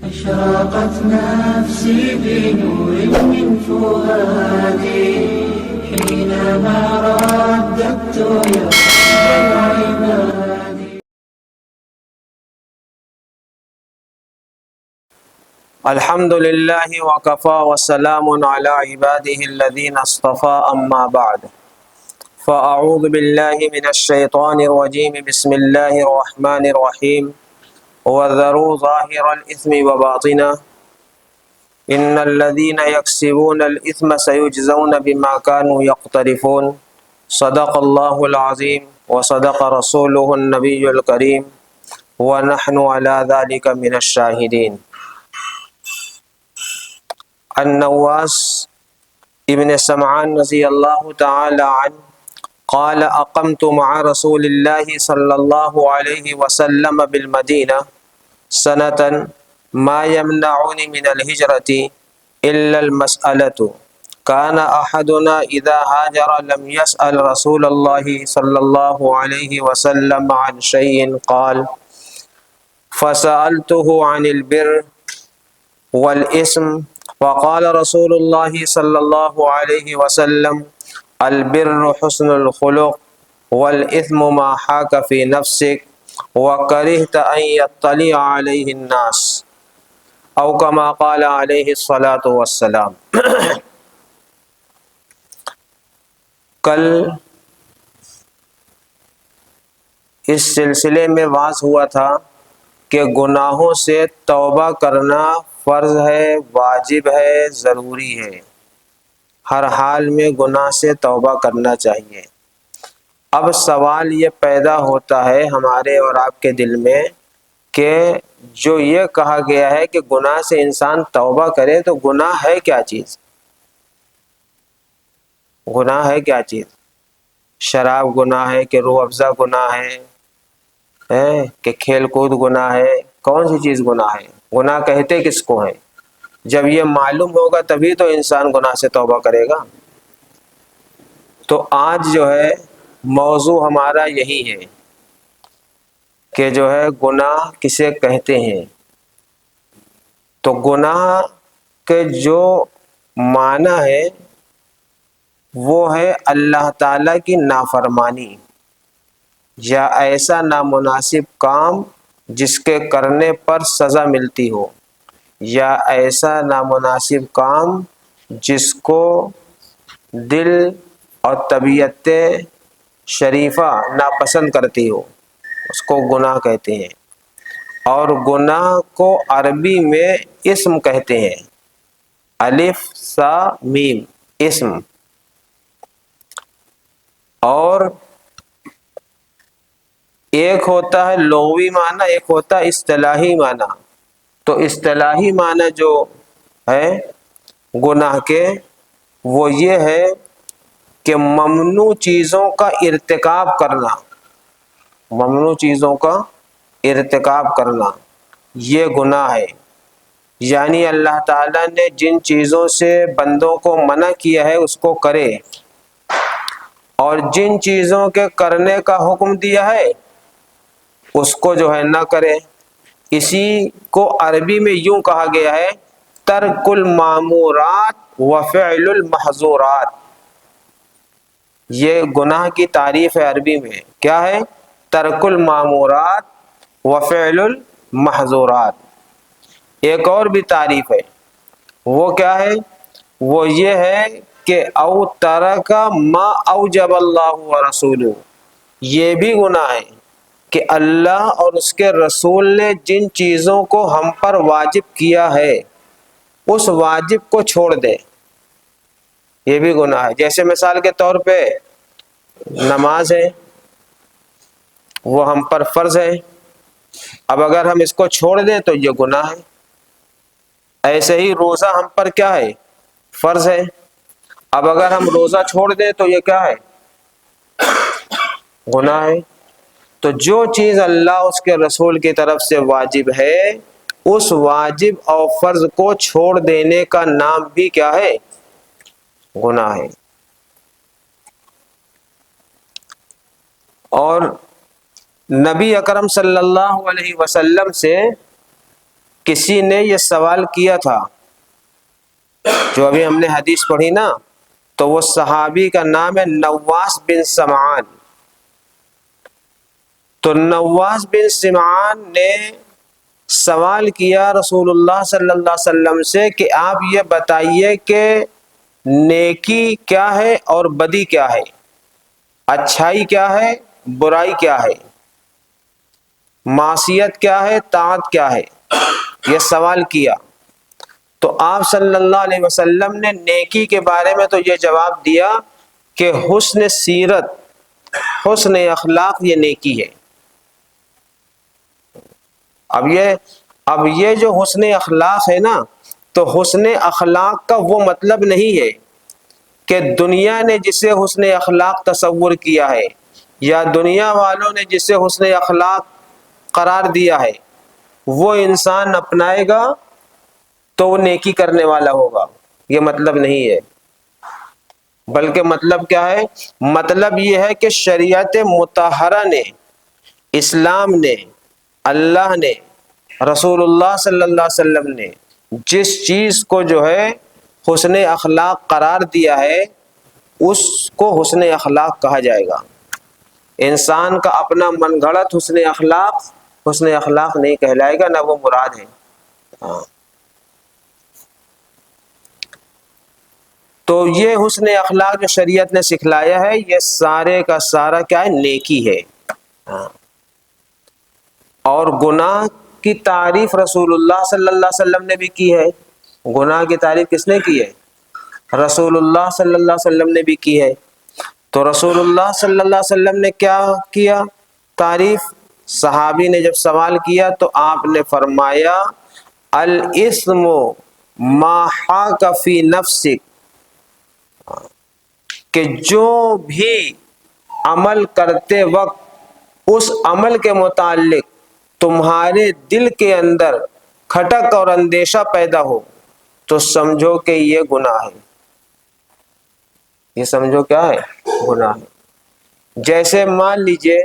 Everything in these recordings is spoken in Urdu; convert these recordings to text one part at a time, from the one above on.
أشرقت نفسي بنور من فؤادي حينما رددت يا رب العباد. الحمد لله وكفى وسلام على عباده الذين اصطفى أما بعد فأعوذ بالله من الشيطان الرجيم بسم الله الرحمن الرحيم وذروا ظاهر الإثم وباطنه إن الذين يكسبون الإثم سيجزون بما كانوا يقترفون صدق الله العظيم وصدق رسوله النبي الكريم ونحن على ذلك من الشاهدين. النواس ابن سمعان رضی اللہ تعالی عنہ قال اقمت مع رسول اللہ صلی اللہ علیہ وسلم بالمدینہ سنة ما يمنعني من الهجرة إلا المسألة كان أحدنا إذا هاجر لم يسأل رسول الله صلى الله عليه وسلم عن شيء قال فسألته عن البر والإثم وقال رسول الله صلى الله عليه وسلم البر حسن الخلق والإثم ما حاك في نفسك وكرهت أن يطلع عليه الناس أو كما قال عليه الصلاة والسلام. کل اس سلسلے میں واضح ہوا تھا کہ گناہوں سے توبہ کرنا فرض ہے، واجب ہے، ضروری ہے. ہر حال میں گناہ سے توبہ کرنا چاہیے. اب سوال یہ پیدا ہوتا ہے ہمارے اور آپ کے دل میں کہ جو یہ کہا گیا ہے کہ گناہ سے انسان توبہ کرے تو گناہ ہے کیا چیز؟ گناہ ہے کیا چیز؟ شراب گناہ ہے کہ روح افزا گناہ ہے کہ کھیل کود گناہ ہے؟ کون سی چیز گناہ ہے؟ گناہ کہتے کس کو ہیں؟ جب یہ معلوم ہوگا تبھی تو انسان گناہ سے توبہ کرے گا. تو آج جو ہے موضوع ہمارا یہی ہے کہ جو ہے گناہ کسے کہتے ہیں. تو گناہ کے جو معنی ہے وہ ہے اللہ تعالیٰ کی نافرمانی یا ایسا نامناسب کام جس کے کرنے پر سزا ملتی ہو، یا ایسا نامناسب کام جس کو دل اور طبیعت شریفہ ناپسند کرتی ہو، اس کو گناہ کہتے ہیں. اور گناہ کو عربی میں اسم کہتے ہیں، الف سا میم، اسم. اور ایک ہوتا ہے لغوی معنی، ایک ہوتا ہے اصطلاحی معنی. تو اصطلاحی معنی جو ہے گناہ کے وہ یہ ہے کہ ممنوع چیزوں کا ارتکاب کرنا. ممنوع چیزوں کا ارتکاب کرنا یہ گناہ ہے. یعنی اللہ تعالیٰ نے جن چیزوں سے بندوں کو منع کیا ہے اس کو کرے، اور جن چیزوں کے کرنے کا حکم دیا ہے اس کو جو ہے نہ کرے. اسی کو عربی میں یوں کہا گیا ہے ترک المامورات وفعل المحظورات. یہ گناہ کی تعریف ہے عربی میں، کیا ہے؟ ترک المامورات وفعل المحظورات. ایک اور بھی تعریف ہے، وہ کیا ہے؟ وہ یہ ہے کہ او ترک ما اوجب اللہ ورسولہ. یہ بھی گناہ ہے کہ اللہ اور اس کے رسول نے جن چیزوں کو ہم پر واجب کیا ہے اس واجب کو چھوڑ دے، یہ بھی گناہ ہے. جیسے مثال کے طور پہ نماز ہے، وہ ہم پر فرض ہے، اب اگر ہم اس کو چھوڑ دیں تو یہ گناہ ہے. ایسے ہی روزہ ہم پر کیا ہے؟ فرض ہے، اب اگر ہم روزہ چھوڑ دیں تو یہ کیا ہے؟ گناہ ہے. تو جو چیز اللہ اس کے رسول کی طرف سے واجب ہے اس واجب اور فرض کو چھوڑ دینے کا نام بھی کیا ہے؟ گناہ ہے. اور نبی اکرم صلی اللہ علیہ وسلم سے کسی نے یہ سوال کیا تھا، جو ابھی ہم نے حدیث پڑھی نا، تو وہ صحابی کا نام ہے نواس بن سمعان۔ تو نواس بن سمعان نے سوال کیا رسول اللہ صلی اللہ علیہ وسلم سے کہ آپ یہ بتائیے کہ نیکی کیا ہے اور بدی کیا ہے، اچھائی کیا ہے، برائی کیا ہے، معصیت کیا ہے، طاعت کیا ہے، یہ سوال کیا۔ تو آپ صلی اللہ علیہ وسلم نے نیکی کے بارے میں تو یہ جواب دیا کہ حسن سیرت، حسن اخلاق یہ نیکی ہے۔ اب یہ جو حسن اخلاق ہے نا، تو حسن اخلاق کا وہ مطلب نہیں ہے کہ دنیا نے جسے حسن اخلاق تصور کیا ہے یا دنیا والوں نے جسے حسن اخلاق قرار دیا ہے وہ انسان اپنائے گا تو وہ نیکی کرنے والا ہوگا، یہ مطلب نہیں ہے۔ بلکہ مطلب کیا ہے؟ مطلب یہ ہے کہ شریعت مطہرہ نے، اسلام نے، اللہ نے، رسول اللہ صلی اللہ علیہ وسلم نے جس چیز کو جو ہے حسن اخلاق قرار دیا ہے اس کو حسن اخلاق کہا جائے گا۔ انسان کا اپنا من گھڑت حسن اخلاق نہیں کہلائے گا، نہ وہ مراد ہے۔ تو یہ حسن اخلاق جو شریعت نے سکھلایا ہے یہ سارے کا سارا کیا ہے؟ نیکی ہے۔ اور گناہ کی تعریف رسول اللہ صلی اللہ علیہ وسلم نے بھی کی ہے۔ گناہ کی تعریف کس نے کی ہے؟ رسول اللہ صلی اللہ علیہ وسلم نے بھی کی ہے۔ تو رسول اللہ صلی اللہ علیہ وسلم نے کیا کیا تعریف؟ صحابی نے جب سوال کیا تو آپ نے فرمایا الاسم ما حاک فی نفسک، کہ جو بھی عمل کرتے وقت اس عمل کے متعلق تمہارے دل کے اندر کھٹک اور اندیشہ پیدا ہو تو سمجھو کہ یہ گناہ ہے۔ یہ سمجھو کیا ہے؟ گناہ ہے۔ جیسے مان لیجئے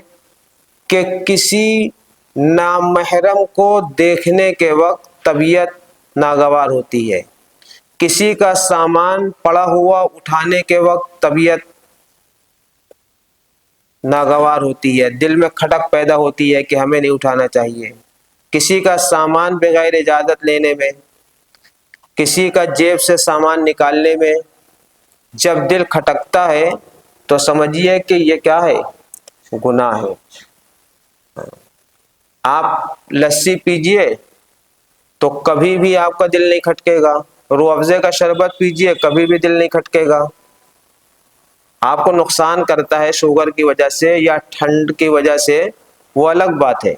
کہ کسی نامحرم کو دیکھنے کے وقت طبیعت ناگوار ہوتی ہے، کسی کا سامان پڑا ہوا اٹھانے کے وقت طبیعت ناگوار ہوتی ہے، دل میں کھٹک پیدا ہوتی ہے کہ ہمیں نہیں اٹھانا چاہیے، کسی کا سامان بغیر اجازت لینے میں، کسی کا جیب سے سامان نکالنے میں جب دل کھٹکتا ہے تو سمجھیے کہ یہ کیا ہے؟ گناہ ہے۔ آپ لسی پیجئے تو کبھی بھی آپ کا دل نہیں کھٹکے گا، روح افزے کا شربت پیجئے کبھی بھی دل نہیں کھٹکے گا۔ آپ کو نقصان کرتا ہے شوگر کی وجہ سے یا ٹھنڈ کی وجہ سے، وہ الگ بات ہے،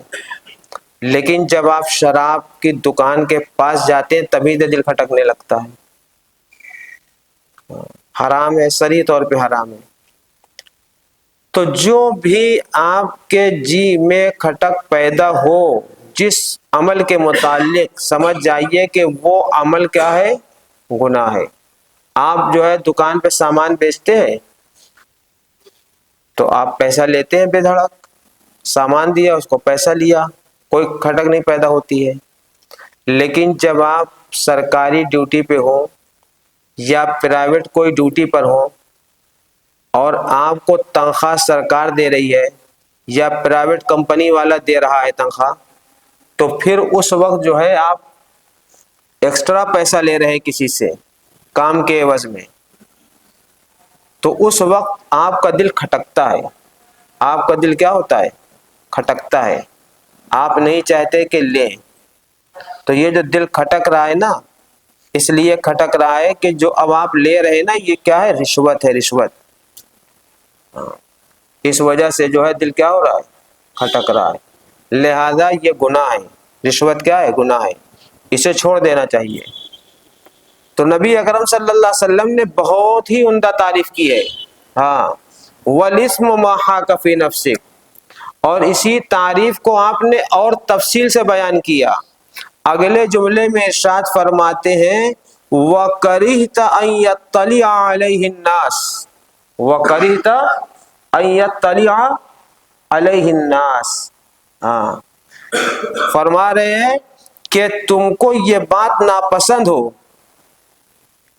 لیکن جب آپ شراب کی دکان کے پاس جاتے ہیں تبھی دل کھٹکنے لگتا ہے۔ حرام ہے، صریح طور پہ حرام ہے۔ تو جو بھی آپ کے جی میں کھٹک پیدا ہو جس عمل کے متعلق، سمجھ جائیے کہ وہ عمل کیا ہے؟ گناہ ہے۔ آپ جو ہے دکان پہ سامان بیچتے ہیں تو آپ پیسہ لیتے ہیں بے دھڑک، سامان دیا اس کو پیسہ لیا، کوئی کھٹک نہیں پیدا ہوتی ہے۔ لیکن جب آپ سرکاری ڈیوٹی پہ ہو یا پرائیویٹ کوئی ڈیوٹی پر ہو اور آپ کو تنخواہ سرکار دے رہی ہے یا پرائیویٹ کمپنی والا دے رہا ہے تنخواہ، تو پھر اس وقت جو ہے آپ ایکسٹرا پیسہ لے رہے ہیں کسی سے کام کے عوض میں، تو اس وقت آپ کا دل کھٹکتا ہے۔ آپ کا دل کیا ہوتا ہے؟ کھٹکتا ہے۔ آپ نہیں چاہتے کہ لیں۔ تو یہ جو دل کھٹک رہا ہے نا، اس لیے کھٹک رہا ہے کہ جو اب آپ لے رہے ہیں نا یہ کیا ہے؟ رشوت ہے، رشوت۔ اس وجہ سے جو ہے دل کیا ہو رہا ہے؟ کھٹک رہا ہے۔ لہذا یہ گناہ ہے۔ رشوت کیا ہے؟ گناہ ہے، اسے چھوڑ دینا چاہیے۔ تو نبی اکرم صلی اللہ علیہ وسلم نے بہت ہی عمدہ تعریف کی ہے۔ ہاں، وَالِاسْمُ مَا حَاكَ فِي نَفْسِكَ، اور اسی تعریف کو آپ نے اور تفصیل سے بیان کیا۔ اگلے جملے میں ارشاد فرماتے ہیں وَكَرِهْتَ أَن يَطَّلِعَ عَلَيْهِ النَّاسِ، وَكَرِهْتَ أَن يَطَّلِعَ عَلَيْهِ النَّاسِ۔ ہاں، فرما رہے ہیں کہ تم کو یہ بات ناپسند ہو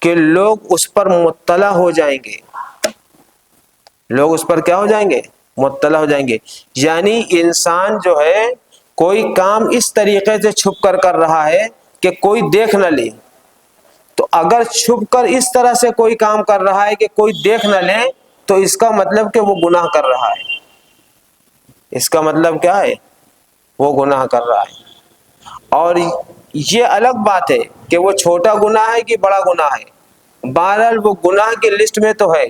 کہ لوگ اس پر مطلع ہو جائیں گے. لوگ اس پر کیا ہو جائیں گے؟ مطلع ہو جائیں گے. یعنی انسان جو ہے کوئی کام اس طریقے سے چھپ کر کر رہا ہے کہ کوئی دیکھ نہ لے. تو اگر چھپ کر اس طرح سے کوئی کام کر رہا ہے کہ کوئی دیکھ نہ لے تو اس کا مطلب کہ وہ گناہ کر رہا ہے. اس کا مطلب کیا ہے؟ وہ گناہ کر رہا ہے. اور یہ الگ بات ہے کہ وہ چھوٹا گناہ ہے کہ بڑا گناہ ہے. بہرحال وہ گناہ کی لسٹ میں تو ہے.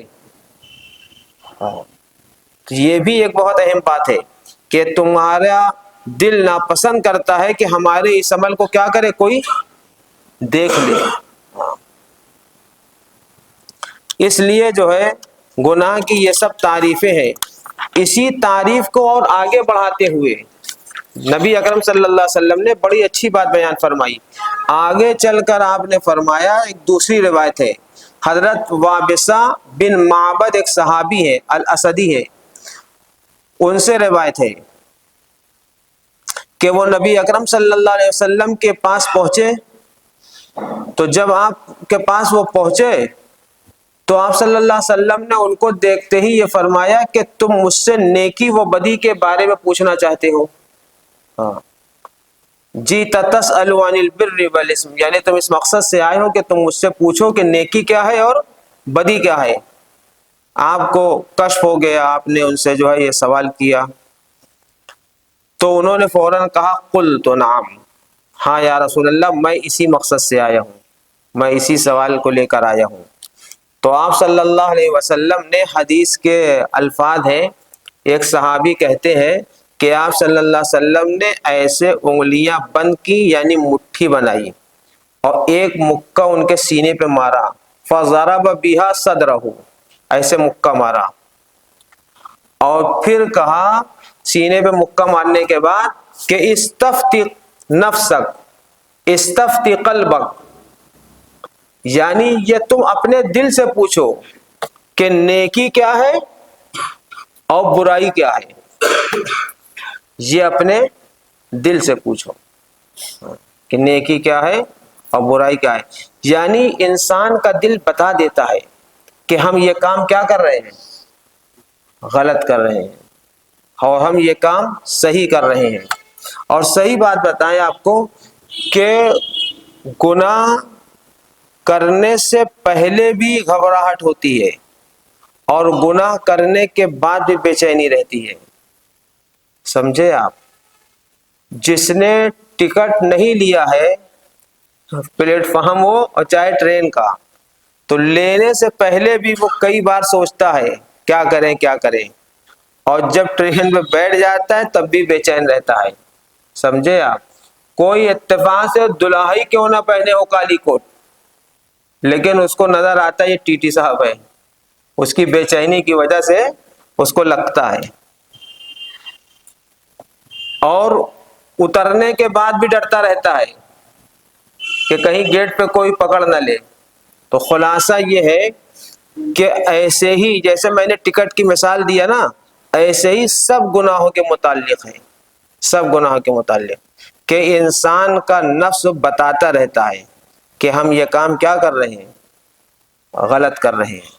یہ بھی ایک بہت اہم بات ہے کہ تمہارا دل ناپسند کرتا ہے کہ ہمارے اس عمل کو کیا کرے؟ کوئی دیکھ لے. اس لیے جو ہے گناہ کی یہ سب تعریفیں ہیں. اسی تعریف کو اور آگے بڑھاتے ہوئے نبی اکرم صلی اللہ علیہ وسلم نے بڑی اچھی بات بیان فرمائی. آگے چل کر آپ نے فرمایا، ایک دوسری روایت ہے، حضرت وابصہ بن معبد ایک صحابی ہے، الاسدی ہے، ان سے روایت ہے کہ وہ نبی اکرم صلی اللہ علیہ وسلم کے پاس پہنچے. تو جب آپ کے پاس وہ پہنچے تو آپ صلی اللہ علیہ وسلم نے ان کو دیکھتے ہی یہ فرمایا کہ تم مجھ سے نیکی و بدی کے بارے میں پوچھنا چاہتے ہو. جی تسأل عن البر والاسم، یعنی تم اس مقصد سے آئے ہو کہ تم مجھ سے پوچھو کہ نیکی کیا ہے اور بدی کیا ہے. آپ کو کشف ہو گیا، آپ نے ان سے جو ہے یہ سوال کیا. تو انہوں نے فوراً کہا قلت نعم، ہاں یا رسول اللہ، میں اسی مقصد سے آیا ہوں، میں اسی سوال کو لے کر آیا ہوں. تو آپ صلی اللہ علیہ وسلم نے، حدیث کے الفاظ ہیں، ایک صحابی کہتے ہیں کہ آپ صلی اللہ علیہ وسلم نے ایسے انگلیاں بند کی، یعنی مٹھی بنائی، اور ایک مکہ ان کے سینے پہ مارا. فضرب بها صدرہ، ایسے مکہ مارا. اور پھر کہا سینے پہ مکہ مارنے کے بعد کہ استفتی نفسک استفتی قلبک، یعنی یہ تم اپنے دل سے پوچھو کہ نیکی کیا ہے اور برائی کیا ہے. یہ اپنے دل سے پوچھو کہ نیکی کیا ہے اور برائی کیا ہے. یعنی انسان کا دل بتا دیتا ہے کہ ہم یہ کام کیا کر رہے ہیں؟ غلط کر رہے ہیں، اور ہم یہ کام صحیح کر رہے ہیں. اور صحیح بات بتائیں آپ کو کہ گناہ کرنے سے پہلے بھی گھبراہٹ ہوتی ہے اور گناہ کرنے کے بعد بھی بے چینی رہتی ہے. سمجھے آپ؟ جس نے ٹکٹ نہیں لیا ہے پلیٹ فارم ہو اور چاہے ٹرین کا، تو لینے سے پہلے بھی وہ کئی بار سوچتا ہے کیا کریں کیا کریں، اور جب ٹرین میں بیٹھ جاتا ہے تب بھی بے چین رہتا ہے. سمجھے آپ؟ کوئی اتفاق سے دلہا ہی کیوں نہ پہنے ہو کالی کوٹ، لیکن اس کو نظر آتا ہے یہ ٹی ٹی صاحب ہے، اس کی بے چینی کی وجہ سے اس کو لگتا ہے. اور اترنے کے بعد بھی ڈرتا رہتا ہے کہ کہیں گیٹ پہ کوئی پکڑ نہ لے. تو خلاصہ یہ ہے کہ ایسے ہی جیسے میں نے ٹکٹ کی مثال دیا نا، ایسے ہی سب گناہوں کے متعلق ہے، سب گناہوں کے متعلق کہ انسان کا نفس بتاتا رہتا ہے کہ ہم یہ کام کیا کر رہے ہیں؟ غلط کر رہے ہیں.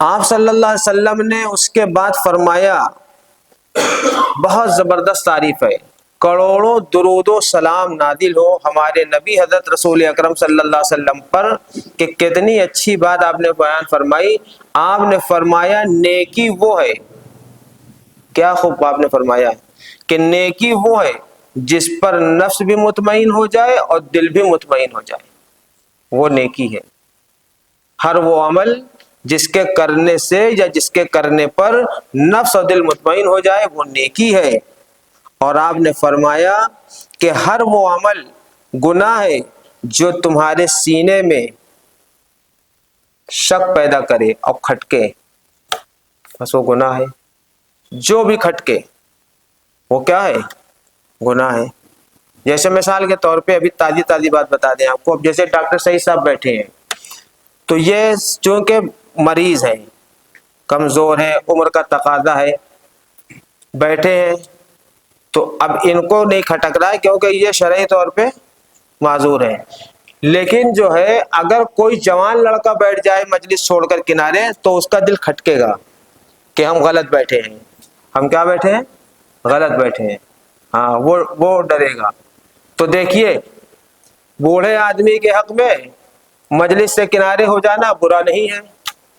آپ صلی اللہ علیہ وسلم نے اس کے بعد فرمایا، بہت زبردست تعریف ہے، کروڑوں درود و سلام نازل ہو ہمارے نبی حضرت رسول اکرم صلی اللہ علیہ وسلم پر، کہ کتنی اچھی بات آپ نے بیان فرمائی. آپ نے فرمایا نیکی وہ ہے، کیا خوب آپ نے فرمایا کہ نیکی وہ ہے جس پر نفس بھی مطمئن ہو جائے اور دل بھی مطمئن ہو جائے، وہ نیکی ہے. ہر وہ عمل جس کے کرنے سے یا جس کے کرنے پر نفس اور دل مطمئن ہو جائے وہ نیکی ہے. اور آپ نے فرمایا کہ ہر وہ عمل گناہ ہے جو تمہارے سینے میں شک پیدا کرے اور کھٹکے، بس وہ گناہ ہے. جو بھی کھٹکے وہ کیا ہے؟ گناہ ہے. جیسے مثال کے طور پہ ابھی تازی بات بتا دیں آپ کو. اب جیسے ڈاکٹر سعید صاحب بیٹھے ہیں، تو یہ چونکہ مریض ہے، کمزور ہے، عمر کا تقاضا ہے، بیٹھے ہیں تو اب ان کو نہیں کھٹک رہا ہے کیونکہ یہ شرعی طور پہ معذور ہے. لیکن جو ہے اگر کوئی جوان لڑکا بیٹھ جائے مجلس چھوڑ کر کنارے تو اس کا دل کھٹکے گا کہ ہم غلط بیٹھے ہیں. ہم کیا بیٹھے ہیں؟ غلط بیٹھے ہیں. ہاں وہ ڈرے گا. تو دیکھیے بوڑھے آدمی کے حق میں مجلس سے کنارے ہو جانا برا نہیں ہے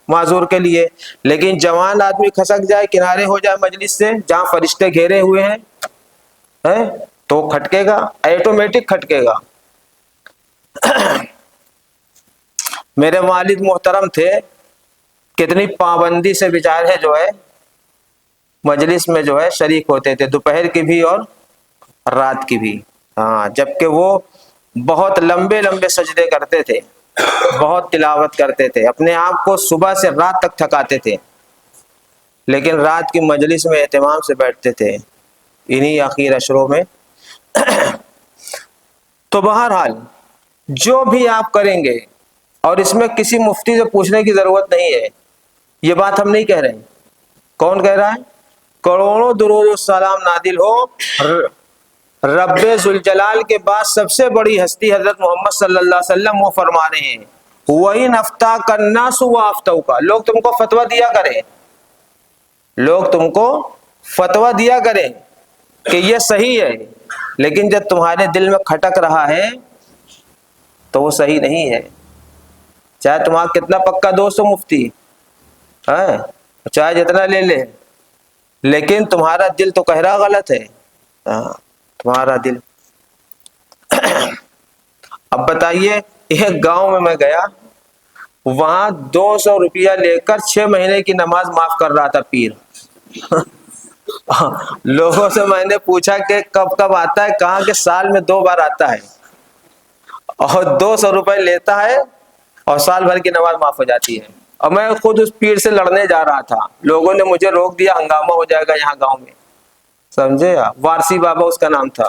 معذور کے لیے، لیکن جوان آدمی کھسک جائے کنارے ہو جائے مجلس سے جہاں فرشتے گھیرے ہوئے ہیں تو کھٹکے گا، ایٹومیٹک کھٹکے گا. میرے والد محترم تھے، کتنی پابندی سے بیچارے جو ہے مجلس میں جو ہے شریک ہوتے تھے، دوپہر کی بھی اور رات کی بھی. ہاں جبکہ وہ بہت لمبے لمبے سجدے کرتے تھے، بہت تلاوت کرتے تھے، اپنے آپ کو صبح سے رات تک تھکاتے تھے، لیکن رات کی مجلس میں اہتمام سے بیٹھتے تھے انہی آخر اشروں میں. تو بہرحال جو بھی آپ کریں گے، اور اس میں کسی مفتی سے پوچھنے کی ضرورت نہیں ہے، یہ بات ہم نہیں کہہ رہے ہیں. کون کہہ رہا ہے؟ کروڑوں درود السلام نادل ہو رب ذوالجلال کے بعد سب سے بڑی ہستی حضرت محمد صلی اللہ علیہ وسلم، وہ فرما رہے ہیں وَإِنْ أَفْتَاكَ النَّاسُ وَأَفْتَوْكَ، لوگ تم کو فتویٰ دیا کریں، لوگ تم کو فتویٰ دیا کریں کہ یہ صحیح ہے، لیکن جب تمہارے دل میں کھٹک رہا ہے تو وہ صحیح نہیں ہے. چاہے تمہارا کتنا پکا دوست ہو مفتی، چاہے جتنا لے لے، لیکن تمہارا دل تو کہہ رہا غلط ہے. تمہارا دل. اب بتائیے، ایک گاؤں میں گیا، وہاں 200 روپیہ لے کر 6 مہینے کی نماز معاف کر رہا تھا پیر. لوگوں سے میں نے پوچھا کہ کب کب آتا ہے، کہا کہ سال میں 2 بار آتا ہے، اور 200 روپے لیتا ہے اور سال بھر کی نماز معاف ہو جاتی ہے. اور میں خود اس پیر سے لڑنے جا رہا تھا، لوگوں نے مجھے روک دیا، ہنگامہ ہو جائے گا یہاں گاؤں میں. سمجھے؟ وارسی بابا اس کا نام تھا.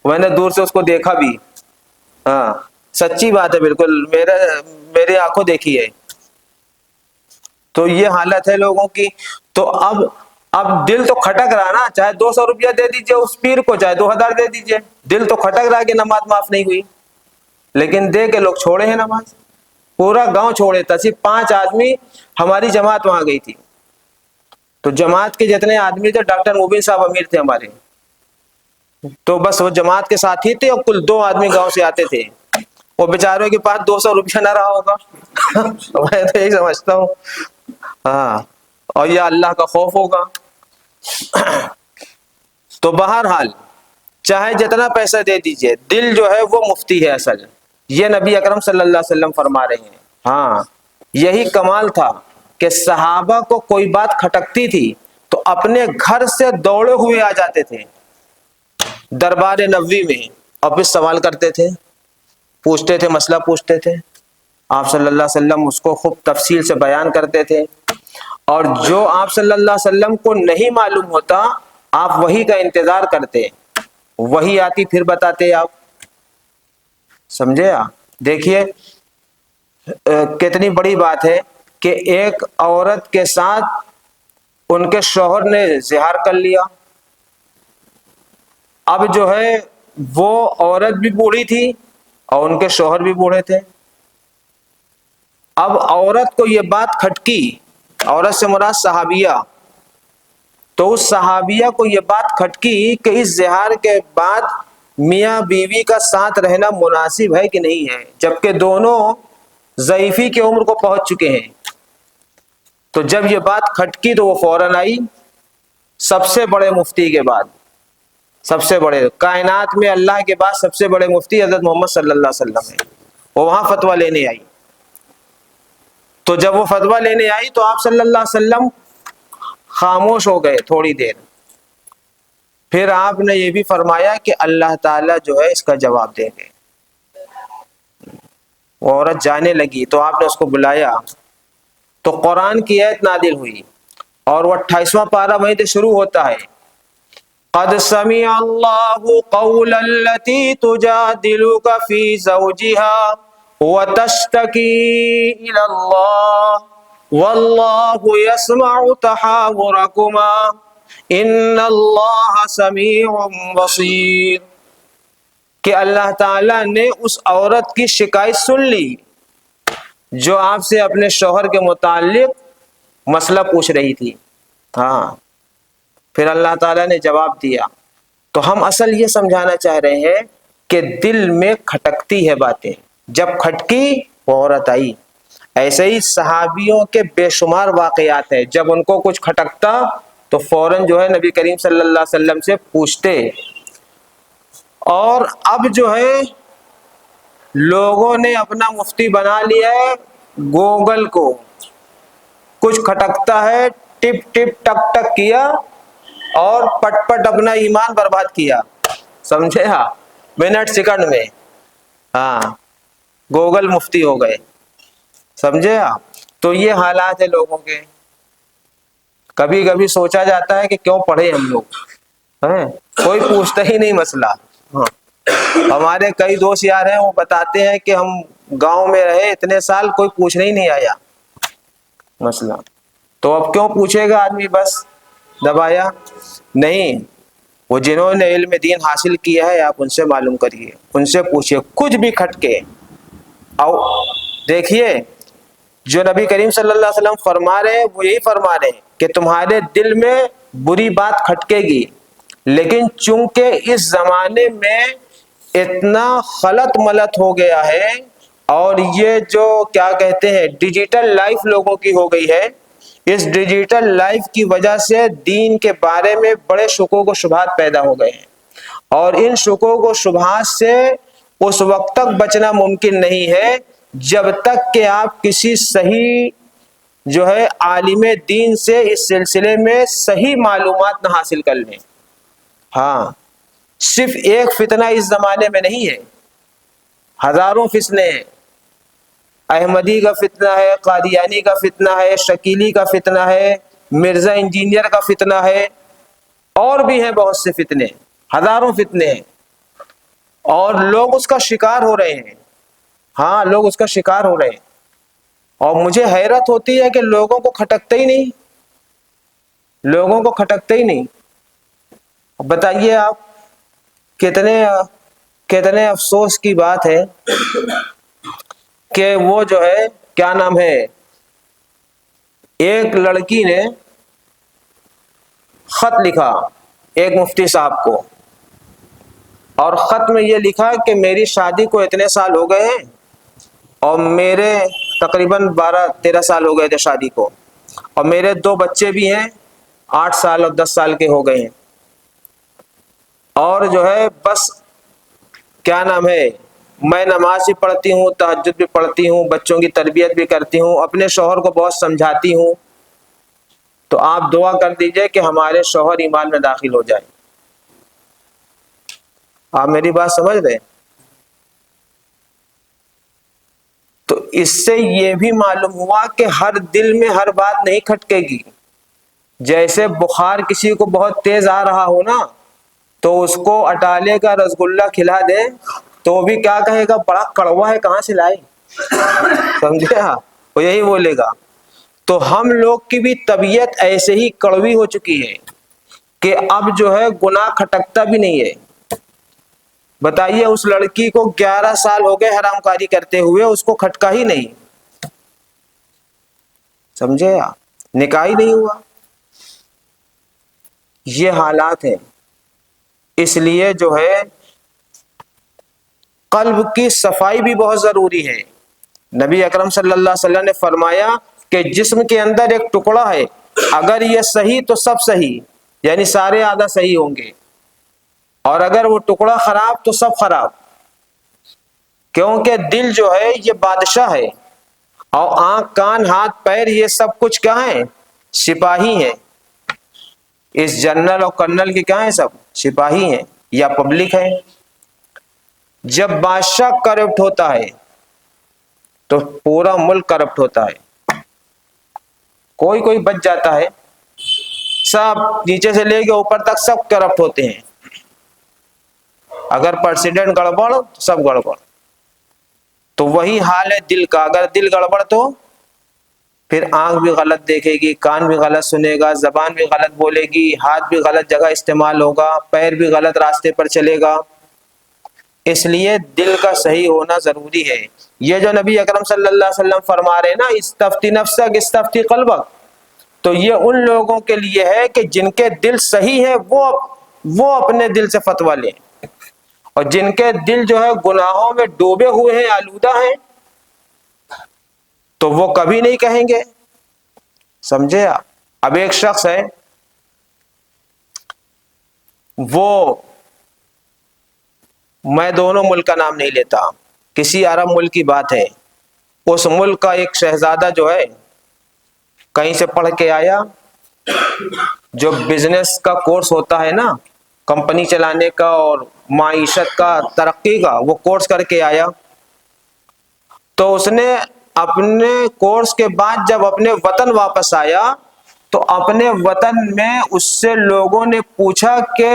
میں نے دور سے اس کو دیکھا بھی. ہاں سچی بات ہے، بالکل میرے آنکھوں دیکھی ہے. تو یہ حالت ہے لوگوں کی. تو اب دل تو کھٹک رہا نا، چاہے 200 روپیہ دے دیجئے اس پیر کو، چاہے 2000 دے دیجئے، دل تو کھٹک رہا کہ نماز معاف نہیں ہوئی. لیکن دے کے لوگ چھوڑے ہیں نماز، پورا گاؤں چھوڑے تھا. صرف 5 آدمی ہماری جماعت وہاں گئی تھی. تو جماعت کے جتنے آدمی تھے، ڈاکٹر مبین صاحب امیر تھے ہمارے، تو بس وہ جماعت کے ساتھی تھے، اور کل 2 آدمی گاؤں سے آتے تھے. وہ بیچاروں کے پاس 200 روپیہ نہ رہا ہوگا. میں تو یہی سمجھتا ہوں. ہاں، اور یہ اللہ کا خوف ہوگا. تو بہرحال چاہے جتنا پیسہ دے دیجئے، دل جو ہے وہ مفتی ہے اصل. یہ نبی اکرم صلی اللہ علیہ وسلم فرما رہے ہیں. ہاں یہی کمال تھا کہ صحابہ کو کوئی بات کھٹکتی تھی تو اپنے گھر سے دوڑے ہوئے آ جاتے تھے دربار نبوی میں، اور پھر سوال کرتے تھے، پوچھتے تھے، مسئلہ پوچھتے تھے. آپ صلی اللہ علیہ وسلم اس کو خوب تفصیل سے بیان کرتے تھے. اور جو آپ صلی اللہ علیہ وسلم کو نہیں معلوم ہوتا، آپ وہی کا انتظار کرتے، وہی آتی پھر بتاتے آپ. سمجھے آپ؟ دیکھیے کتنی بڑی بات ہے کہ ایک عورت کے ساتھ ان کے شوہر نے زہار کر لیا. اب جو ہے وہ عورت بھی بوڑھی تھی اور ان کے شوہر بھی بوڑھے تھے. اب عورت کو یہ بات کھٹکی، عورت سے مراد صحابیہ، تو اس صحابیہ کو یہ بات کھٹکی کہ اس زہار کے بعد میاں بیوی کا ساتھ رہنا مناسب ہے کہ نہیں ہے، جبکہ دونوں ضعیفی کی عمر کو پہنچ چکے ہیں. تو جب یہ بات کھٹکی تو وہ فوراً آئی سب سے بڑے مفتی کے بعد، سب سے بڑے کائنات میں اللہ کے بعد سب سے بڑے مفتی حضرت محمد صلی اللہ علیہ وسلم ہیں. وہ وہاں فتویٰ لینے آئی. تو جب وہ فتویٰ لینے آئی تو آپ صلی اللہ علیہ وسلم خاموش ہو گئے تھوڑی دیر. پھر آپ نے یہ بھی فرمایا کہ اللہ تعالیٰ جو ہے اس کا جواب دیں گے. وہ عورت جانے لگی تو آپ نے اس کو بلایا تو قرآن کی آیت نازل ہوئی، اور وہ 28واں پارہ وہیں سے شروع ہوتا ہے. قد سمع اللہ قول التي تجادلك في زوجها وتشتكي إلى الله والله يسمع تحاوركما ان اللہ سمیع بصیر، کہ اللہ تعالیٰ نے اس عورت کی شکایت سن لی جو آپ سے اپنے شوہر کے متعلق مسئلہ پوچھ رہی تھی. ہاں، پھر اللہ تعالیٰ نے جواب دیا. تو ہم اصل یہ سمجھانا چاہ رہے ہیں کہ دل میں کھٹکتی ہے باتیں، جب کھٹکی وہ عورت آئی. ایسے ہی صحابیوں کے بے شمار واقعات ہیں، جب ان کو کچھ کھٹکتا تو فوراً جو ہے نبی کریم صلی اللہ علیہ وسلم سے پوچھتے. اور اب جو ہے لوگوں نے اپنا مفتی بنا لیا ہے گوگل کو. کچھ کھٹکتا ہے ٹپ ٹپ ٹک ٹک کیا اور پٹ پٹ اپنا ایمان برباد کیا. سمجھے؟ ہاں، منٹ سیکنڈ میں ہاں گوگل مفتی ہو گئے. سمجھے آپ؟ تو یہ حالات ہے لوگوں کے. کبھی کبھی سوچا جاتا ہے کہ کیوں پڑھے ہم لوگ، کوئی پوچھتا ہی نہیں مسئلہ. ہاں، ہمارے کئی دوست یار ہیں، وہ بتاتے ہیں کہ ہم گاؤں میں رہے اتنے سال، کوئی پوچھنے ہی نہیں آیا مسئلہ. تو اب کیوں پوچھے گا آدمی؟ بس دبایا نہیں. وہ جنہوں نے علم دین حاصل کیا ہے آپ ان سے معلوم کریے، ان سے پوچھئے کچھ بھی کھٹکے. او دیکھیے، جو نبی کریم صلی اللہ علیہ وسلم فرما رہے ہیں وہ یہی فرما رہے ہیں کہ تمہارے دل میں بری بات کھٹکے گی، لیکن چونکہ اس زمانے میں اتنا خلط ملط ہو گیا ہے اور یہ جو کیا کہتے ہیں ڈیجیٹل لائف لوگوں کی ہو گئی ہے، اس ڈیجیٹل لائف کی وجہ سے دین کے بارے میں بڑے شکوک و شبہات پیدا ہو گئے ہیں. اور ان شکوک و شبہات سے اس وقت تک بچنا ممکن نہیں ہے جب تک کہ آپ کسی صحیح جو ہے عالم دین سے اس سلسلے میں صحیح معلومات نہ حاصل کر لیں. ہاں، صرف ایک فتنہ اس زمانے میں نہیں ہے، ہزاروں فتنے ہیں. احمدی کا فتنہ ہے، قادیانی کا فتنہ ہے، شکیلی کا فتنہ ہے، مرزا انجینئر کا فتنہ ہے، اور بھی ہیں بہت سے فتنے، ہزاروں فتنے ہیں، اور لوگ اس کا شکار ہو رہے ہیں. ہاں، لوگ اس کا شکار ہو رہے ہیں. اور مجھے حیرت ہوتی ہے کہ لوگوں کو کھٹکتے ہی نہیں، لوگوں کو کھٹکتے ہی نہیں. بتائیے آپ، کتنے افسوس کی بات ہے کہ وہ جو ہے کیا نام ہے، ایک لڑکی نے خط لکھا ایک مفتی صاحب کو، اور خط میں یہ لکھا کہ میری شادی کو اتنے سال ہو گئے ہیں اور میرے تقریباً 12-13 سال ہو گئے تھے شادی کو، اور میرے 2 بچے بھی ہیں 8 سال اور 10 سال کے ہو گئے ہیں، اور جو ہے بس کیا نام ہے میں نماز بھی پڑھتی ہوں، تہجد بھی پڑھتی ہوں، بچوں کی تربیت بھی کرتی ہوں، اپنے شوہر کو بہت سمجھاتی ہوں. تو آپ دعا کر دیجئے کہ ہمارے شوہر ایمان میں داخل ہو جائے. آپ میری بات سمجھ رہے؟ تو اس سے یہ بھی معلوم ہوا کہ ہر دل میں ہر بات نہیں کھٹکے گی. جیسے بخار کسی کو بہت تیز آ رہا ہو نا، تو اس کو اٹالے کا رسگلہ کھلا دے تو وہ بھی کیا کہے گا، بڑا کڑوا ہے، کہاں سے لائے؟ سمجھے؟ ہاں، وہ یہی بولے گا. تو ہم لوگ کی بھی طبیعت ایسے ہی کڑوی ہو چکی ہے کہ اب جو ہے گناہ کھٹکتا بھی نہیں ہے. بتائیے، اس لڑکی کو 11 سال ہو گئے حرام کاری کرتے ہوئے، اس کو کھٹکا ہی نہیں. سمجھے؟ نکاح ہی نہیں ہوا. یہ حالات ہیں. اس لیے جو ہے قلب کی صفائی بھی بہت ضروری ہے. نبی اکرم صلی اللہ علیہ وسلم نے فرمایا کہ جسم کے اندر ایک ٹکڑا ہے، اگر یہ صحیح تو سب صحیح، یعنی سارے اعضاء صحیح ہوں گے، اور اگر وہ ٹکڑا خراب تو سب خراب. کیونکہ دل جو ہے یہ بادشاہ ہے، اور آنکھ کان ہاتھ پیر یہ سب کچھ کیا ہیں؟ سپاہی ہیں. اس جنرل اور کرنل کے کیا ہیں؟ سب سپاہی ہیں یا پبلک ہے. جب بادشاہ کرپٹ ہوتا ہے تو پورا ملک کرپٹ ہوتا ہے. کوئی بچ جاتا ہے، سب نیچے سے لے کے اوپر تک سب کرپٹ ہوتے ہیں. اگر پریزیڈنٹ گڑبڑ سب گڑبڑ. تو وہی حال ہے دل کا، اگر دل گڑبڑ تو پھر آنکھ بھی غلط دیکھے گی، کان بھی غلط سنے گا، زبان بھی غلط بولے گی، ہاتھ بھی غلط جگہ استعمال ہوگا، پیر بھی غلط راستے پر چلے گا۔ اس لیے دل کا صحیح ہونا ضروری ہے۔ یہ جو نبی اکرم صلی اللہ علیہ وسلم فرما رہے ہیں نا، استفتی نفسک استفتی قلبک، تو یہ ان لوگوں کے لیے ہے کہ جن کے دل صحیح ہے وہ اپنے دل سے فتویٰ لیں، اور جن کے دل جو ہے گناہوں میں ڈوبے ہوئے ہیں، آلودہ ہیں، تو وہ کبھی نہیں کہیں گے۔ سمجھے آپ؟ اب ایک شخص ہے، وہ میں دونوں ملک کا نام نہیں لیتا، کسی عرب ملک کی بات ہے، اس ملک کا ایک شہزادہ جو ہے کہیں سے پڑھ کے آیا، جو بزنس کا کورس ہوتا ہے نا، کمپنی چلانے کا اور معیشت کا، ترقی کا، وہ کورس کر کے آیا۔ تو اس نے اپنے کورس کے بعد جب اپنے وطن واپس آیا تو اپنے وطن میں اس سے لوگوں نے پوچھا کہ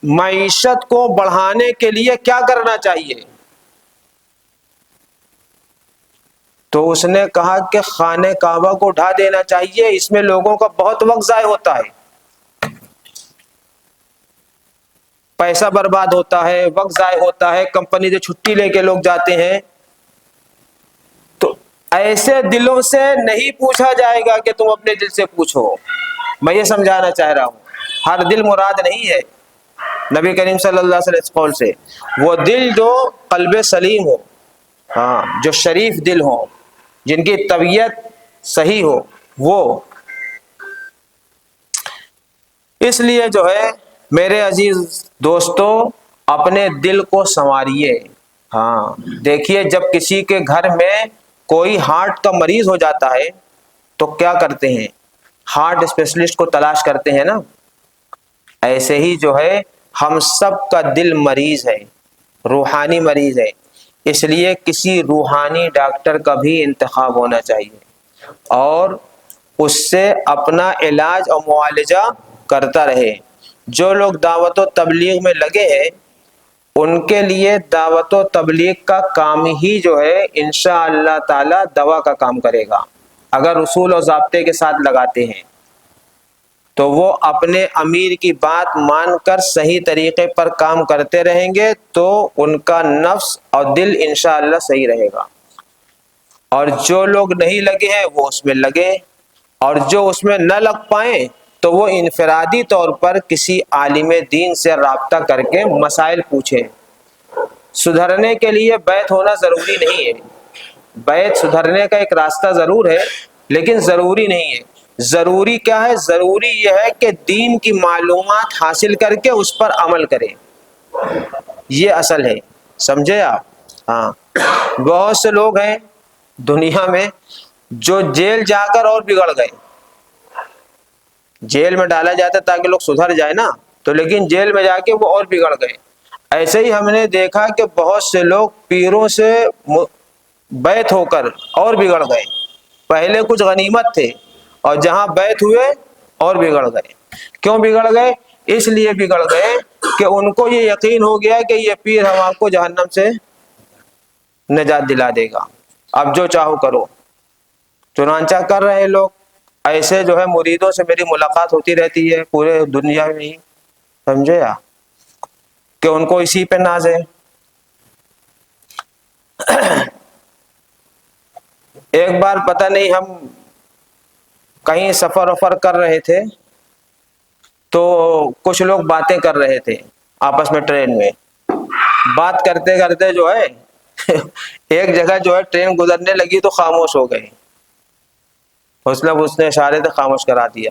معیشت کو بڑھانے کے لیے کیا کرنا چاہیے؟ تو اس نے کہا کہ خانہ کعبہ کو ڈھا دینا چاہیے، اس میں لوگوں کا بہت وقت ضائع ہوتا ہے، پیسہ برباد ہوتا ہے، وقت ضائع ہوتا ہے، کمپنی سے چھٹی لے کے لوگ جاتے ہیں۔ تو ایسے دلوں سے نہیں پوچھا جائے گا کہ تم اپنے دل سے پوچھو۔ میں یہ سمجھانا چاہ رہا ہوں، ہر دل مراد نہیں ہے نبی کریم صلی اللہ علیہ وسلم اس قول سے۔ وہ دل جو قلب سلیم ہو، ہاں، جو شریف دل ہو، جن کی طبیعت صحیح ہو، وہ۔ اس لیے جو ہے میرے عزیز دوستو، اپنے دل کو سنواریے۔ ہاں، دیکھیے جب کسی کے گھر میں کوئی ہارٹ کا مریض ہو جاتا ہے تو کیا کرتے ہیں؟ ہارٹ اسپیشلسٹ کو تلاش کرتے ہیں نا۔ ایسے ہی جو ہے ہم سب کا دل مریض ہے، روحانی مریض ہے، اس لیے کسی روحانی ڈاکٹر کا بھی انتخاب ہونا چاہیے اور اس سے اپنا علاج اور معالجہ کرتا رہے۔ جو لوگ دعوت و تبلیغ میں لگے ہیں ان کے لیے دعوت و تبلیغ کا کام ہی جو ہے انشاءاللہ تعالی دوا کا کام کرے گا۔ اگر اصول و ضابطے کے ساتھ لگاتے ہیں تو وہ اپنے امیر کی بات مان کر صحیح طریقے پر کام کرتے رہیں گے تو ان کا نفس اور دل انشاءاللہ صحیح رہے گا۔ اور جو لوگ نہیں لگے ہیں وہ اس میں لگے، اور جو اس میں نہ لگ پائیں تو وہ انفرادی طور پر کسی عالم دین سے رابطہ کر کے مسائل پوچھیں۔ سدھرنے کے لیے بیعت ہونا ضروری نہیں ہے، بیعت سدھرنے کا ایک راستہ ضرور ہے لیکن ضروری نہیں ہے۔ ضروری کیا ہے؟ ضروری یہ ہے کہ دین کی معلومات حاصل کر کے اس پر عمل کریں، یہ اصل ہے۔ سمجھے آپ؟ ہاں، بہت سے لوگ ہیں دنیا میں جو جیل جا کر اور بگڑ گئے۔ جیل میں ڈالا جاتا ہے تاکہ لوگ سدھر جائے نا، تو لیکن جیل میں جا کے وہ اور بگڑ گئے۔ ایسے ہی ہم نے دیکھا کہ بہت سے لوگ پیروں سے بیعت ہو کر اور بگڑ گئے۔ پہلے کچھ غنیمت تھے اور جہاں بیعت ہوئے اور بگڑ گئے۔ کیوں بگڑ گئے؟ اس لیے بگڑ گئے کہ ان کو یہ یقین ہو گیا کہ یہ پیر ہم آپ کو جہنم سے نجات دلا دے گا، اب جو چاہو کرو۔ چنانچہ کر رہے لوگ۔ ایسے جو ہے مریدوں سے میری ملاقات ہوتی رہتی ہے پورے دنیا میں ہی، سمجھے آپ، کہ ان کو اسی پہ ناز ہے۔ ایک بار پتہ نہیں ہم کہیں سفر وفر کر رہے تھے تو کچھ لوگ باتیں کر رہے تھے آپس میں ٹرین میں۔ بات کرتے کرتے جو ہے ایک جگہ جو ہے ٹرین گزرنے لگی تو خاموش ہو گئی۔ اس نے اشارے سے خاموش کرا دیا۔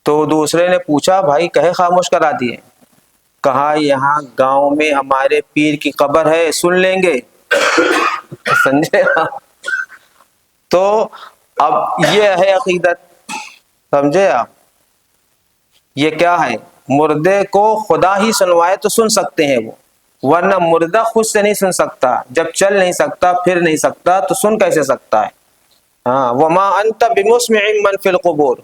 تو دوسرے نے پوچھا بھائی کہے خاموش کرا دیے؟ کہا یہاں گاؤں میں ہمارے پیر کی قبر ہے، سن لیں گے۔ سمجھے؟ تو اب یہ ہے عقیدت، سمجھے آپ؟ یہ کیا ہے؟ مردے کو خدا ہی سنوائے تو سن سکتے ہیں وہ، ورنہ مردہ خود سے نہیں سن سکتا، جب چل نہیں سکتا پھر نہیں سکتا تو سن کیسے سکتا ہے؟ ہاں، وما انت بمسمع من فی القبور،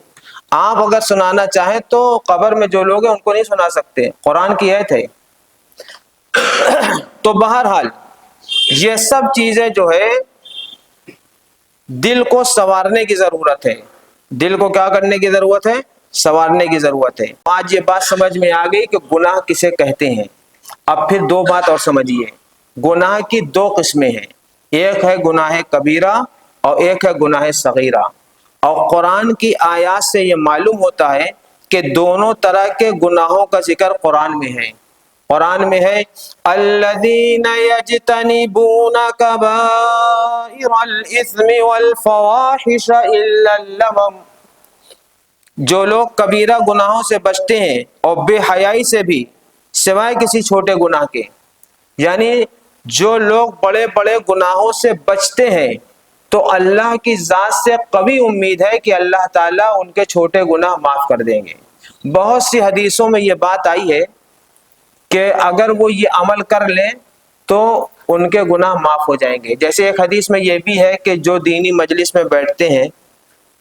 آپ اگر سنانا چاہیں تو قبر میں جو لوگ ہیں ان کو نہیں سنا سکتے، قرآن کی آیت ہے۔ تو بہرحال یہ سب چیزیں جو ہے دل کو سنوارنے کی ضرورت ہے. دل کو کیا کرنے کی ضرورت ہے؟ سنوارنے کی ضرورت ہے. آج یہ بات سمجھ میں آ گئی کہ گناہ کسے کہتے ہیں. اب پھر دو بات اور سمجھیے. گناہ کی دو قسمیں ہیں، ایک ہے گناہ کبیرہ اور ایک ہے گناہ صغیرہ. اور قرآن کی آیات سے یہ معلوم ہوتا ہے کہ دونوں طرح کے گناہوں کا ذکر قرآن میں ہے. قرآن میں ہے الذین یجتنبون کبائر الاثم والفواحش الا اللمم، جو لوگ کبیرہ گناہوں سے بچتے ہیں اور بے حیائی سے بھی سوائے کسی چھوٹے گناہ کے. یعنی جو لوگ بڑے بڑے گناہوں سے بچتے ہیں تو اللہ کی ذات سے قوی امید ہے کہ اللہ تعالیٰ ان کے چھوٹے گناہ معاف کر دیں گے. بہت سی حدیثوں میں یہ بات آئی ہے کہ اگر وہ یہ عمل کر لیں تو ان کے گناہ معاف ہو جائیں گے. جیسے ایک حدیث میں یہ بھی ہے کہ جو دینی مجلس میں بیٹھتے ہیں،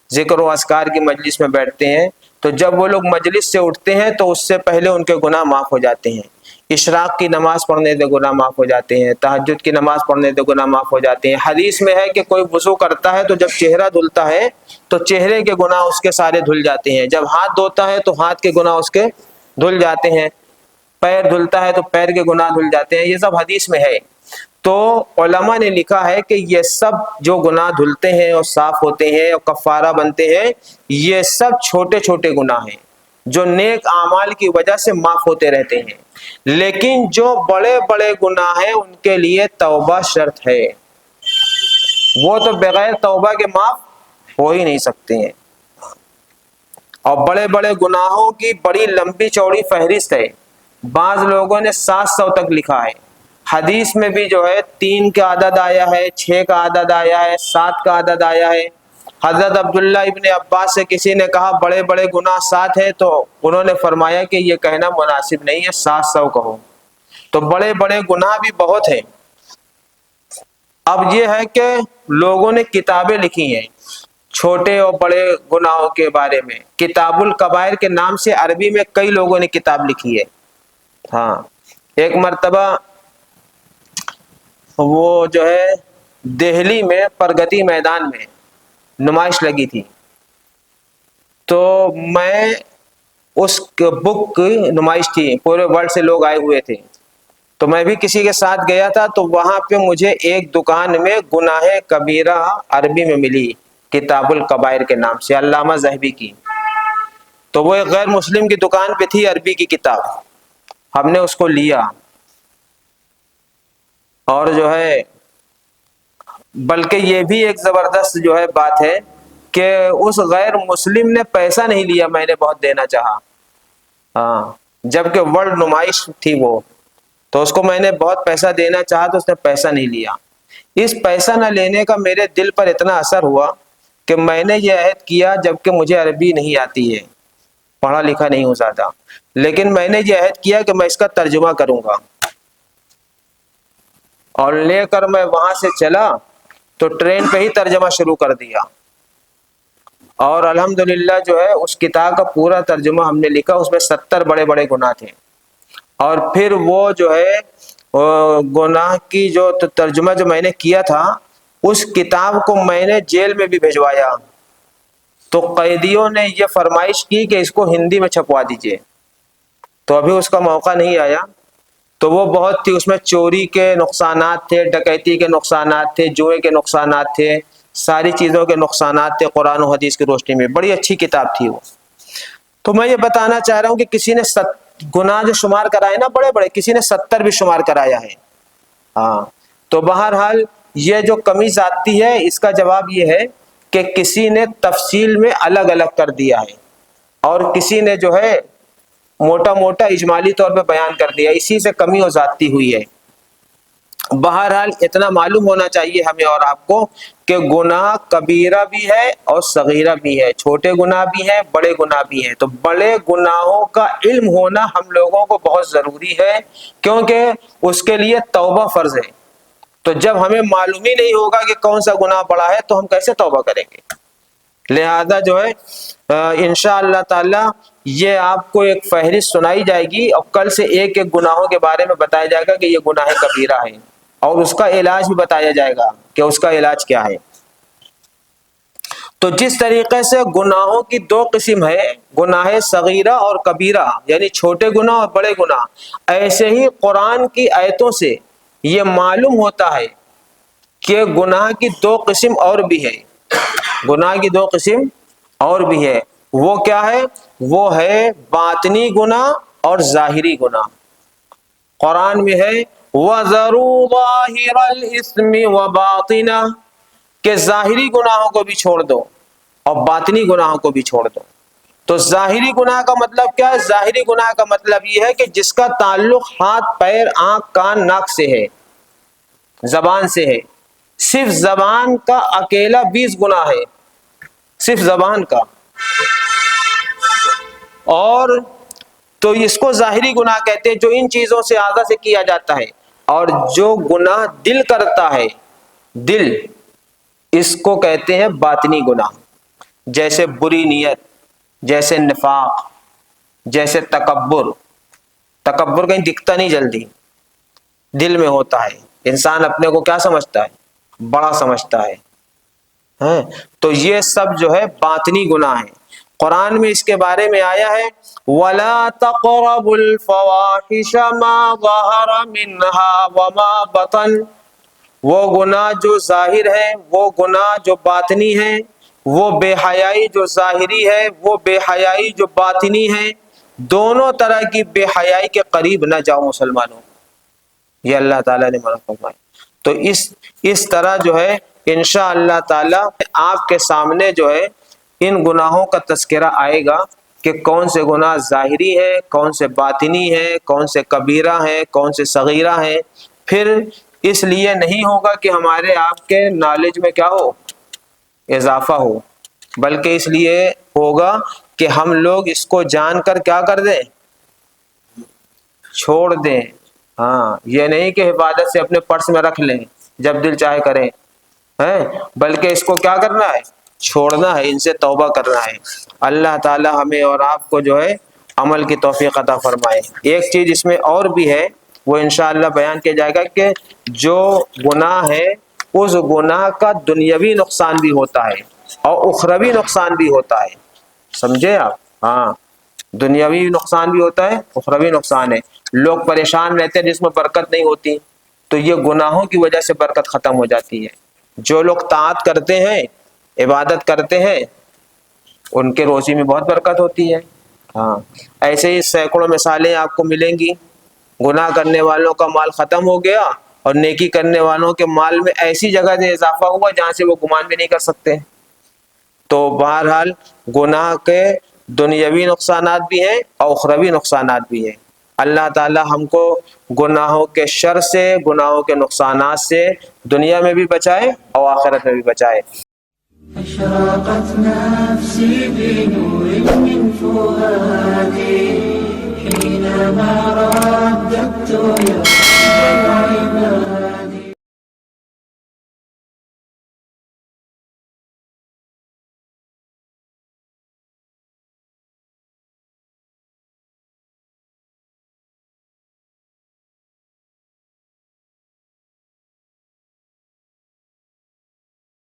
ذکر و اذکار کی مجلس میں بیٹھتے ہیں، تو جب وہ لوگ مجلس سے اٹھتے ہیں تو اس سے پہلے ان کے گناہ معاف ہو جاتے ہیں. اشراق کی نماز پڑھنے سے گناہ معاف ہو جاتے ہیں، تہجد کی نماز پڑھنے سے گناہ معاف ہو جاتے ہیں. حدیث میں ہے کہ کوئی وضو کرتا ہے تو جب چہرہ دھلتا ہے تو چہرے کے گناہ اس کے سارے دھل جاتے ہیں، جب ہاتھ دھوتا ہے تو ہاتھ کے گناہ اس کے دھل جاتے ہیں، پیر دھلتا ہے تو پیر کے گناہ دھل جاتے ہیں. یہ سب حدیث میں ہے. تو علماء نے لکھا ہے کہ یہ سب جو گناہ دھلتے ہیں اور صاف ہوتے ہیں اور کفارہ بنتے ہیں، یہ سب چھوٹے چھوٹے گناہ ہیں جو نیک اعمال کی وجہ سے معاف ہوتے رہتے ہیں. لیکن جو بڑے بڑے گناہ ہیں ان کے لیے توبہ شرط ہے، وہ تو بغیر توبہ کے معاف ہو ہی نہیں سکتے ہیں. اور بڑے بڑے گناہوں کی بڑی لمبی چوڑی فہرست ہے. بعض لوگوں نے 700 تک لکھا ہے. حدیث میں بھی جو ہے 3 کا عدد آیا ہے، 6 کا عدد آیا ہے، 7 کا عدد آیا ہے. حضرت عبداللہ ابن عباس سے کسی نے کہا بڑے بڑے گناہ 7 ہیں، تو انہوں نے فرمایا کہ یہ کہنا مناسب نہیں ہے، 700 کہو. تو بڑے بڑے گناہ بھی بہت ہیں. اب یہ ہے کہ لوگوں نے کتابیں لکھی ہیں چھوٹے اور بڑے گناہوں کے بارے میں. کتاب الکبائر کے نام سے عربی میں کئی لوگوں نے کتاب لکھی ہے. ہاں، ایک مرتبہ وہ جو ہے دہلی میں پرگتی میدان میں نمائش لگی تھی، تو میں اس بک کی نمائش تھی، پورے ورلڈ سے لوگ آئے ہوئے تھے، تو میں بھی کسی کے ساتھ گیا تھا. تو وہاں پہ مجھے ایک دکان میں گناہ کبیرہ عربی میں ملی، کتاب الکبائر کے نام سے، علامہ ذہبی کی. تو وہ ایک غیر مسلم کی دکان پہ تھی، عربی کی کتاب. ہم نے اس کو لیا، اور جو ہے بلکہ یہ بھی ایک زبردست جو ہے بات ہے کہ اس غیر مسلم نے پیسہ نہیں لیا، میں نے بہت دینا چاہا. ہاں، جبکہ ورلڈ نمائش تھی وہ، تو اس کو میں نے بہت پیسہ دینا چاہا تو اس نے پیسہ نہیں لیا. اس پیسہ نہ لینے کا میرے دل پر اتنا اثر ہوا کہ میں نے یہ عہد کیا، جبکہ مجھے عربی نہیں آتی ہے، پڑھا لکھا نہیں ہو سکتا، لیکن میں نے یہ عہد کیا کہ میں اس کا ترجمہ کروں گا. اور لے کر میں وہاں سے چلا تو ٹرین پہ ہی ترجمہ شروع کر دیا. اور الحمدللہ جو ہے اس کتاب کا پورا ترجمہ ہم نے لکھا. اس میں 70 بڑے بڑے گناہ تھے. اور پھر وہ جو ہے گناہ کی جو ترجمہ جو میں نے کیا تھا، اس کتاب کو میں نے جیل میں بھی بھجوایا. تو قیدیوں نے یہ فرمائش کی کہ اس کو ہندی میں چھپوا دیجئے، تو ابھی اس کا موقع نہیں آیا. تو وہ بہت تھی، اس میں چوری کے نقصانات تھے، ڈکیتی کے نقصانات تھے، جوئے کے نقصانات تھے، ساری چیزوں کے نقصانات تھے قرآن و حدیث کی روشنی میں. بڑی اچھی کتاب تھی وہ. تو میں یہ بتانا چاہ رہا ہوں کہ کسی نے گناہ جو شمار کرائے نا بڑے بڑے، کسی نے 70 بھی شمار کرایا ہے. ہاں، تو بہرحال یہ جو کمی ذاتی ہے، اس کا جواب یہ ہے کہ کسی نے تفصیل میں الگ الگ کر دیا ہے، اور کسی نے جو ہے موٹا موٹا اجمالی طور پہ بیان کر دیا، اسی سے کمی و زیادتی ہوئی ہے. بہرحال اتنا معلوم ہونا چاہیے ہمیں اور آپ کو کہ گناہ کبیرہ بھی ہے اور صغیرہ بھی ہے، چھوٹے گناہ بھی ہیں، بڑے گناہ بھی ہیں. تو بڑے گناہوں کا علم ہونا ہم لوگوں کو بہت ضروری ہے، کیونکہ اس کے لیے توبہ فرض ہے. تو جب ہمیں معلوم ہی نہیں ہوگا کہ کون سا گناہ بڑا ہے تو ہم کیسے توبہ کریں گے؟ لہذا جو ہے انشاءاللہ تعالی یہ آپ کو ایک فہرست سنائی جائے گی، اور کل سے ایک ایک گناہوں کے بارے میں بتایا جائے گا کہ یہ گناہ کبیرہ ہے، اور اس کا علاج بھی بتایا جائے گا کہ اس کا علاج کیا ہے. تو جس طریقے سے گناہوں کی دو قسم ہے، گناہ صغیرہ اور کبیرہ، یعنی چھوٹے گناہ اور بڑے گناہ، ایسے ہی قرآن کی آیتوں سے یہ معلوم ہوتا ہے کہ گناہ کی دو قسم اور بھی ہے، گناہ کی دو قسم اور بھی ہے۔ وہ کیا ہے؟ وہ ہے باطنی گناہ اور ظاہری گناہ۔ قرآن میں ہے وَذَرُوا ظَاهِرَ الْإِثْمِ وَبَاطِنَهُ، کہ ظاہری گناہوں کو بھی چھوڑ دو اور باطنی گناہوں کو بھی چھوڑ دو۔ تو ظاہری گناہ کا مطلب کیا ہے؟ ظاہری گناہ کا مطلب یہ ہے کہ جس کا تعلق ہاتھ، پیر، آنکھ، کان، ناک سے ہے، زبان سے ہے۔ صرف زبان کا اکیلا 20 گناہ ہے، صرف زبان کا، اور تو اس کو ظاہری گناہ کہتے ہیں، جو ان چیزوں سے آگاہ سے کیا جاتا ہے۔ اور جو گناہ دل کرتا ہے، دل، اس کو کہتے ہیں باطنی گناہ، جیسے بری نیت، جیسے نفاق، جیسے تکبر۔ تکبر کہیں دکھتا نہیں جلدی، دل میں ہوتا ہے۔ انسان اپنے کو کیا سمجھتا ہے؟ بڑا سمجھتا ہے۔ تو یہ سب جو ہے باطنی گناہ ہیں۔ قرآن میں اس کے بارے میں آیا ہے وَلَا تَقْرَبُوا الْفَوَاحِشَ مَا ظَهَرَ مِنْهَا وَمَا بَطَنَ، وہ گناہ جو ظاہر ہے، وہ گناہ جو باطنی ہے، وہ بے حیائی جو ظاہری ہے، وہ بے حیائی جو باطنی ہے، دونوں طرح کی بے حیائی کے قریب نہ جاؤ مسلمانوں، یہ اللہ تعالیٰ نے منع فرمایا۔ تو اس طرح جو ہے انشاءاللہ تعالیٰ آپ کے سامنے جو ہے ان گناہوں کا تذکرہ آئے گا کہ کون سے گناہ ظاہری ہے، کون سے باطنی ہے، کون سے کبیرہ ہے، کون سے صغیرہ ہے۔ پھر اس لیے نہیں ہوگا کہ ہمارے آپ کے نالج میں کیا ہو، اضافہ ہو، بلکہ اس لیے ہوگا کہ ہم لوگ اس کو جان کر کیا کر دیں، چھوڑ دیں۔ ہاں، یہ نہیں کہ حفاظت سے اپنے پرس میں رکھ لیں جب دل چاہے کریں، بلکہ اس کو کیا کرنا ہے، چھوڑنا ہے، ان سے توبہ کرنا ہے۔ اللہ تعالی ہمیں اور آپ کو جو ہے عمل کی توفیق عطا فرمائے۔ ایک چیز اس میں اور بھی ہے، وہ انشاءاللہ بیان کیا جائے گا کہ جو گناہ ہے اس گناہ کا دنیاوی نقصان بھی ہوتا ہے اور اخروی نقصان بھی ہوتا ہے، سمجھے آپ؟ ہاں، دنیاوی نقصان بھی ہوتا ہے، اخروی نقصان ہے۔ لوگ پریشان رہتے ہیں جس میں برکت نہیں ہوتی، تو یہ گناہوں کی وجہ سے برکت ختم ہو جاتی ہے۔ جو لوگ طاعت کرتے ہیں، عبادت کرتے ہیں، ان کے روزی میں بہت برکت ہوتی ہے۔ ہاں، ایسے ہی سینکڑوں مثالیں آپ کو ملیں گی۔ گناہ کرنے والوں کا مال ختم ہو گیا اور نیکی کرنے والوں کے مال میں ایسی جگہ سے اضافہ ہوا جہاں سے وہ گمان بھی نہیں کر سکتے۔ تو بہرحال گناہ کے دنیاوی نقصانات بھی ہیں اور اخروی نقصانات بھی ہیں۔ اللہ تعالی ہم کو گناہوں کے شر سے، گناہوں کے نقصانات سے دنیا میں بھی بچائے اور آخرت میں بھی بچائے۔ أشرقت نفسي بنور من فؤادي حينما رددت يا رب